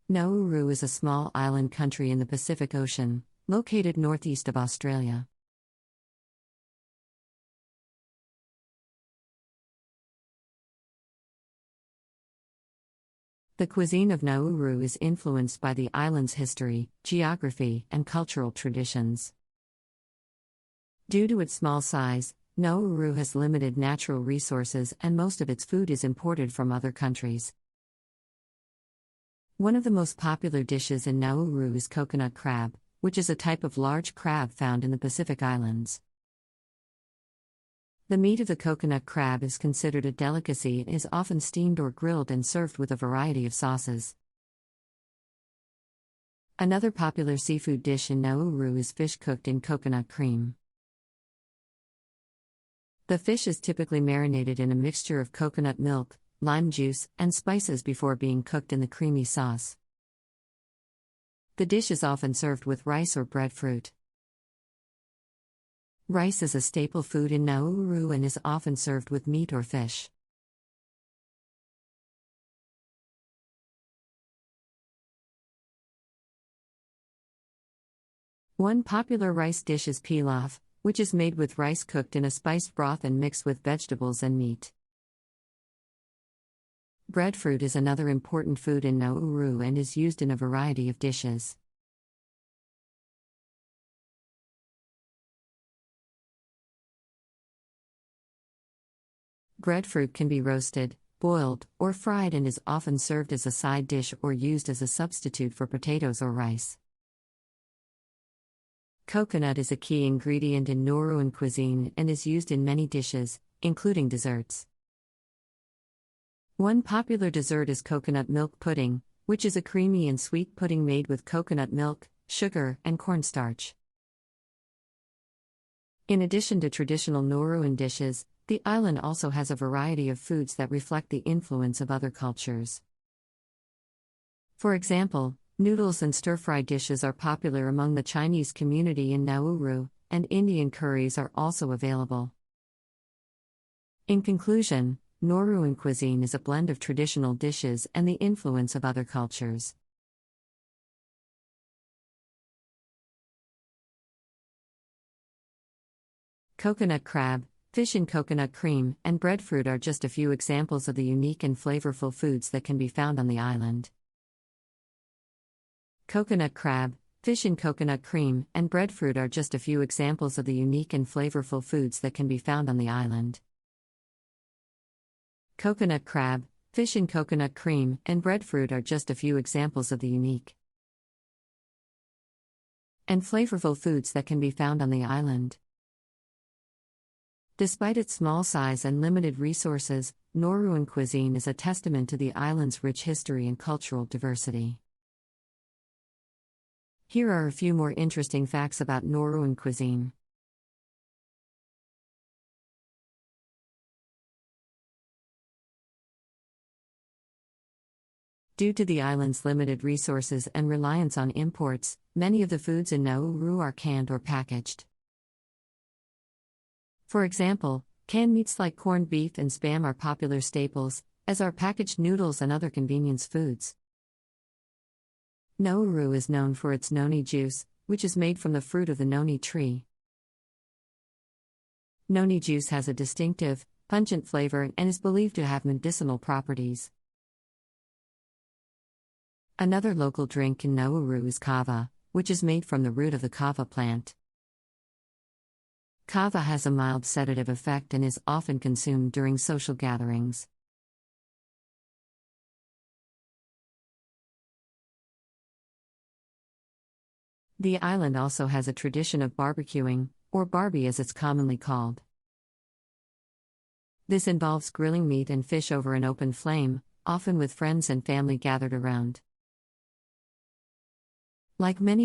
Nauru is a small island country in the Pacific Ocean, located northeast of Australia. The cuisine of Nauru is influenced by the island's history, geography, and cultural traditions. Due to its small size, Nauru has limited natural resources and most of its food is imported from other countries. One of the most popular dishes in Nauru is coconut crab, which is a type of large crab found in the Pacific Islands. The meat of the coconut crab is considered a delicacy and is often steamed or grilled and served with a variety of sauces. Another popular seafood dish in Nauru is fish cooked in coconut cream. The fish is typically marinated in a mixture of coconut milk, lime juice, and spices before being cooked in the creamy sauce. The dish is often served with rice or breadfruit. Rice is a staple food in Nauru and is often served with meat or fish. One popular rice dish is pilaf, which is made with rice cooked in a spiced broth and mixed with vegetables and meat. Breadfruit is another important food in Nauru and is used in a variety of dishes. Breadfruit can be roasted, boiled, or fried and is often served as a side dish or used as a substitute for potatoes or rice. Coconut is a key ingredient in Nauruan cuisine and is used in many dishes, including desserts. One popular dessert is coconut milk pudding, which is a creamy and sweet pudding made with coconut milk, sugar, and cornstarch. In addition to traditional Nauruan dishes, the island also has a variety of foods that reflect the influence of other cultures. For example, noodles and stir-fry dishes are popular among the Chinese community in Nauru, and Indian curries are also available. In conclusion, Nauruan cuisine is a blend of traditional dishes and the influence of other cultures. Coconut crab, fish in coconut cream, and breadfruit are just a few examples of the unique and flavorful foods that can be found on the island. Coconut crab, fish in coconut cream, and breadfruit are just a few examples of the unique and flavorful foods that can be found on the island. Coconut crab, fish in coconut cream, and breadfruit are just a few examples of the unique and flavorful foods that can be found on the island. Despite its small size and limited resources, Nauruan cuisine is a testament to the island's rich history and cultural diversity. Here are a few more interesting facts about Nauruan cuisine. Due to the island's limited resources and reliance on imports, many of the foods in Nauru are canned or packaged. For example, canned meats like corned beef and spam are popular staples, as are packaged noodles and other convenience foods. Nauru is known for its noni juice, which is made from the fruit of the noni tree. Noni juice has a distinctive, pungent flavor and is believed to have medicinal properties. Another local drink in Nauru is kava, which is made from the root of the kava plant. Kava has a mild sedative effect and is often consumed during social gatherings. The island also has a tradition of barbecuing, or barbie as it's commonly called. This involves grilling meat and fish over an open flame, often with friends and family gathered around. Like many